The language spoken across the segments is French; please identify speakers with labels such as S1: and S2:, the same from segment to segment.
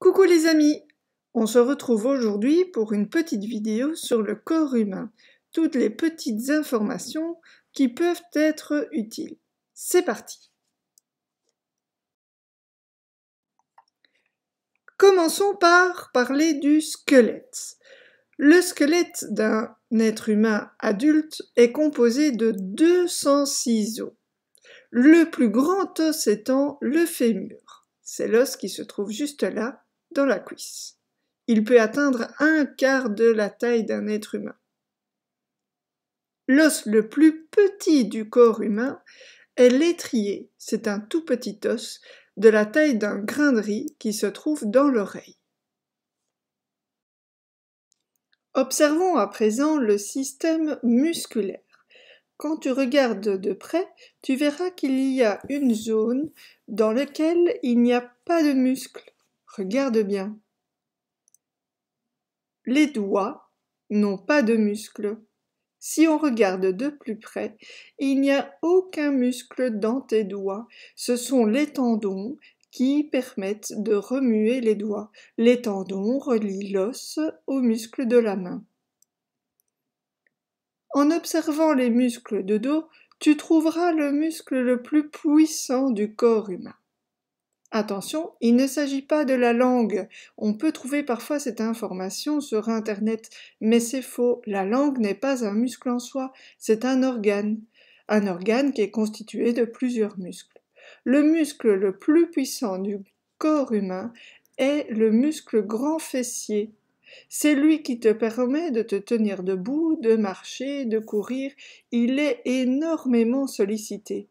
S1: Coucou les amis! On se retrouve aujourd'hui pour une petite vidéo sur le corps humain, toutes les petites informations qui peuvent être utiles. C'est parti! Commençons par parler du squelette. Le squelette d'un être humain adulte est composé de 206 os. Le plus grand os étant le fémur. C'est l'os qui se trouve juste là, dans la cuisse. Il peut atteindre 1/4 de la taille d'un être humain. L'os le plus petit du corps humain est l'étrier. C'est un tout petit os de la taille d'un grain de riz qui se trouve dans l'oreille. Observons à présent le système musculaire. Quand tu regardes de près, tu verras qu'il y a une zone dans laquelle il n'y a pas de muscles. Regarde bien. Les doigts n'ont pas de muscles. Si on regarde de plus près, il n'y a aucun muscle dans tes doigts. Ce sont les tendons qui permettent de remuer les doigts. Les tendons relient l'os aux muscles de la main. En observant les muscles de dos, tu trouveras le muscle le plus puissant du corps humain. Attention, il ne s'agit pas de la langue. On peut trouver parfois cette information sur Internet, mais c'est faux. La langue n'est pas un muscle en soi, c'est un organe qui est constitué de plusieurs muscles. Le muscle le plus puissant du corps humain est le muscle grand fessier. C'est lui qui te permet de te tenir debout, de marcher, de courir. Il est énormément sollicité.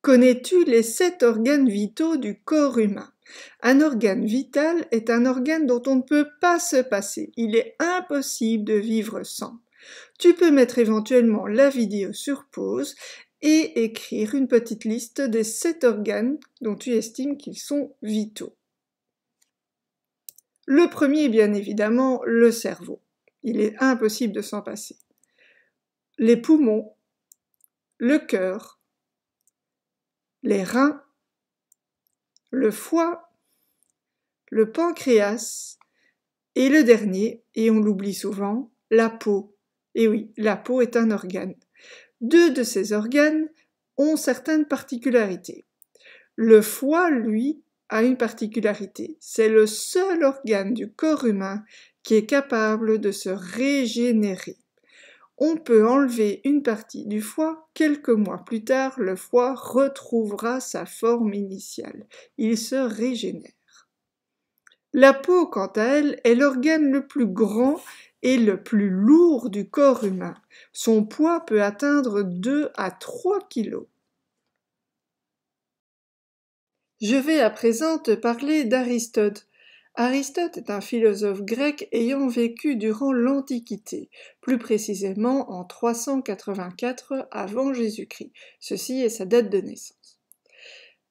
S1: Connais-tu les 7 organes vitaux du corps humain? Un organe vital est un organe dont on ne peut pas se passer. Il est impossible de vivre sans. Tu peux mettre éventuellement la vidéo sur pause et écrire une petite liste des 7 organes dont tu estimes qu'ils sont vitaux. Le premier est bien évidemment le cerveau. Il est impossible de s'en passer. Les poumons, le cœur, les reins, le foie, le pancréas et le dernier, et on l'oublie souvent, la peau. Et oui, la peau est un organe. 2 de ces organes ont certaines particularités. Le foie, lui, a une particularité. C'est le seul organe du corps humain qui est capable de se régénérer. On peut enlever une partie du foie, quelques mois plus tard, le foie retrouvera sa forme initiale. Il se régénère. La peau, quant à elle, est l'organe le plus grand et le plus lourd du corps humain. Son poids peut atteindre 2 à 3 kilos. Je vais à présent te parler d'Aristote. Aristote est un philosophe grec ayant vécu durant l'Antiquité, plus précisément en 384 avant Jésus-Christ. Ceci est sa date de naissance.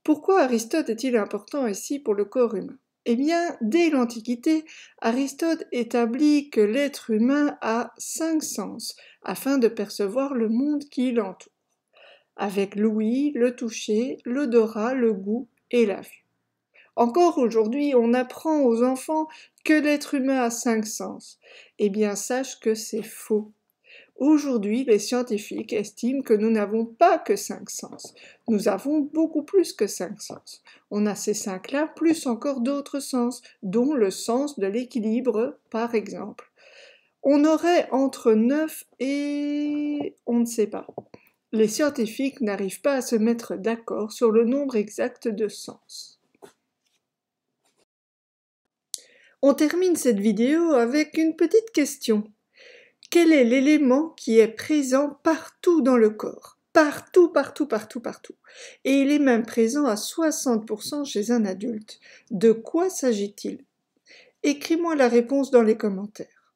S1: Pourquoi Aristote est-il important ici pour le corps humain? Eh bien, dès l'Antiquité, Aristote établit que l'être humain a 5 sens afin de percevoir le monde qui l'entoure, avec l'ouïe, le toucher, l'odorat, le goût et la vue. Encore aujourd'hui, on apprend aux enfants que l'être humain a 5 sens. Eh bien, sache que c'est faux. Aujourd'hui, les scientifiques estiment que nous n'avons pas que 5 sens. Nous avons beaucoup plus que 5 sens. On a ces 5-là, plus encore d'autres sens, dont le sens de l'équilibre, par exemple. On aurait entre 9 et... on ne sait pas. Les scientifiques n'arrivent pas à se mettre d'accord sur le nombre exact de sens. On termine cette vidéo avec une petite question. Quel est l'élément qui est présent partout dans le corps? Partout, partout, partout, partout. Et il est même présent à 60% chez un adulte. De quoi s'agit-il? Écris-moi la réponse dans les commentaires.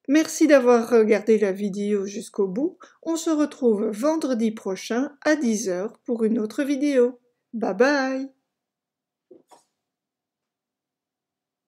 S1: Merci d'avoir regardé la vidéo jusqu'au bout. On se retrouve vendredi prochain à 10 h pour une autre vidéo. Bye bye!